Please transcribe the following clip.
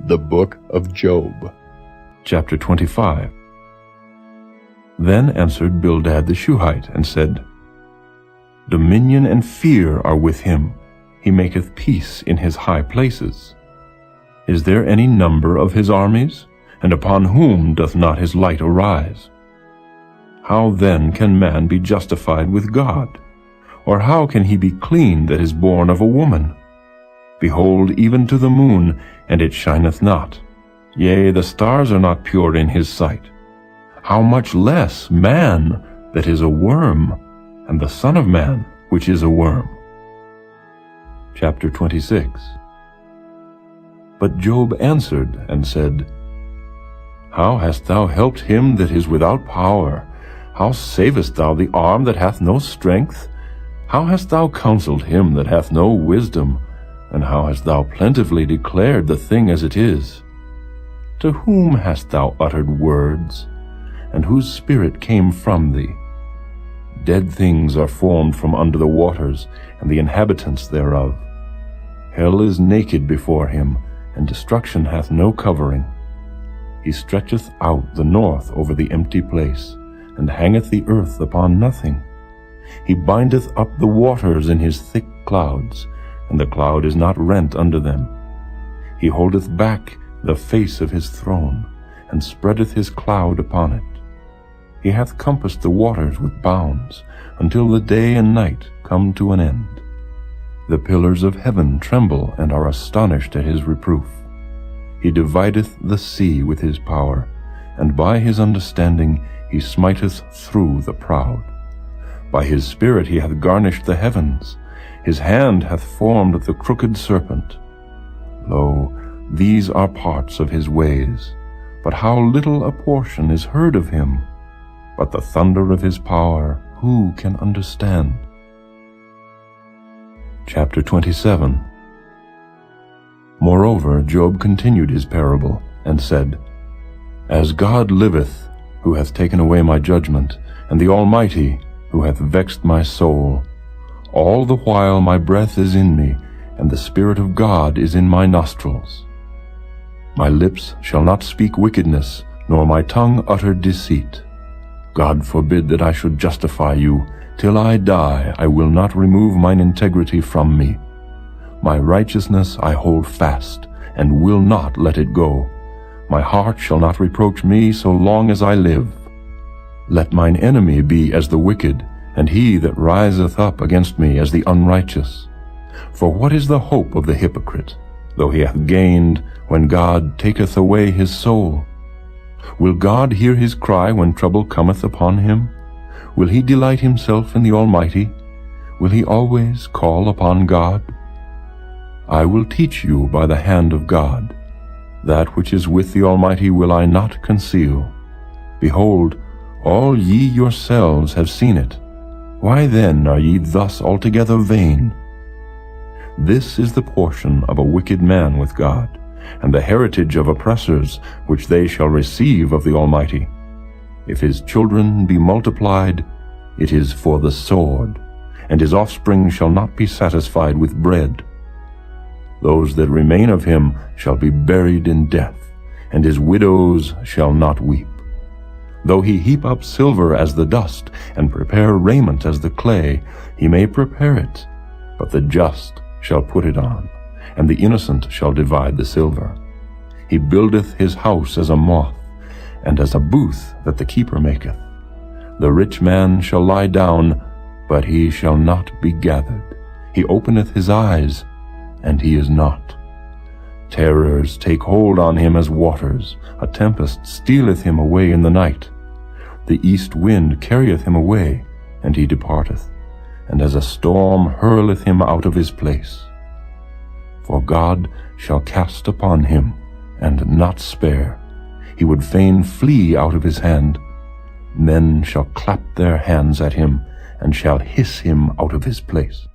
The Book of Job. Chapter 25. Then answered Bildad the Shuhite, and said, Dominion and fear are with him. He maketh peace in his high places. Is there any number of his armies? And upon whom doth not his light arise? How then can man be justified with God? Or how can he be clean that is born of a woman? Behold, even to the moon, and it shineth not. Yea, the stars are not pure in his sight. How much less man that is a worm, and the Son of Man which is a worm. Chapter 26. But Job answered and said, How hast thou helped him that is without power? How savest thou the arm that hath no strength? How hast thou counseled him that hath no wisdom? And how hast thou plentifully declared the thing as it is? To whom hast thou uttered words? And whose spirit came from thee? Dead things are formed from under the waters, and the inhabitants thereof. Hell is naked before him, and destruction hath no covering. He stretcheth out the north over the empty place, and hangeth the earth upon nothing. He bindeth up the waters in his thick clouds, and the cloud is not rent under them. He holdeth back the face of his throne, and spreadeth his cloud upon it. He hath compassed the waters with bounds, until the day and night come to an end. The pillars of heaven tremble and are astonished at his reproof. He divideth the sea with his power, and by his understanding he smiteth through the proud. By his spirit he hath garnished the heavens. His hand hath formed the crooked serpent. Lo, these are parts of his ways, but how little a portion is heard of him. But the thunder of his power, who can understand? Chapter 27. Moreover, Job continued his parable, and said, As God liveth, who hath taken away my judgment, and the Almighty, who hath vexed my soul, all the while my breath is in me, and the Spirit of God is in my nostrils. My lips shall not speak wickedness, nor my tongue utter deceit. God forbid that I should justify you. Till I die, I will not remove mine integrity from me. My righteousness I hold fast, and will not let it go. My heart shall not reproach me so long as I live. Let mine enemy be as the wicked, and he that riseth up against me as the unrighteous. For what is the hope of the hypocrite, though he hath gained, when God taketh away his soul? Will God hear his cry when trouble cometh upon him? Will he delight himself in the Almighty? Will he always call upon God? I will teach you by the hand of God. That which is with the Almighty will I not conceal. Behold, all ye yourselves have seen it. Why then are ye thus altogether vain? This is the portion of a wicked man with God, and the heritage of oppressors, which they shall receive of the Almighty. If his children be multiplied, it is for the sword, and his offspring shall not be satisfied with bread. Those that remain of him shall be buried in death, and his widows shall not weep. Though he heap up silver as the dust, and prepare raiment as the clay, he may prepare it, but the just shall put it on, and the innocent shall divide the silver. He buildeth his house as a moth, and as a booth that the keeper maketh. The rich man shall lie down, but he shall not be gathered. He openeth his eyes, and he is not. Terrors take hold on him as waters. A tempest stealeth him away in the night. The east wind carrieth him away, and he departeth, and as a storm hurleth him out of his place. For God shall cast upon him, and not spare. He would fain flee out of his hand. Men shall clap their hands at him, and shall hiss him out of his place.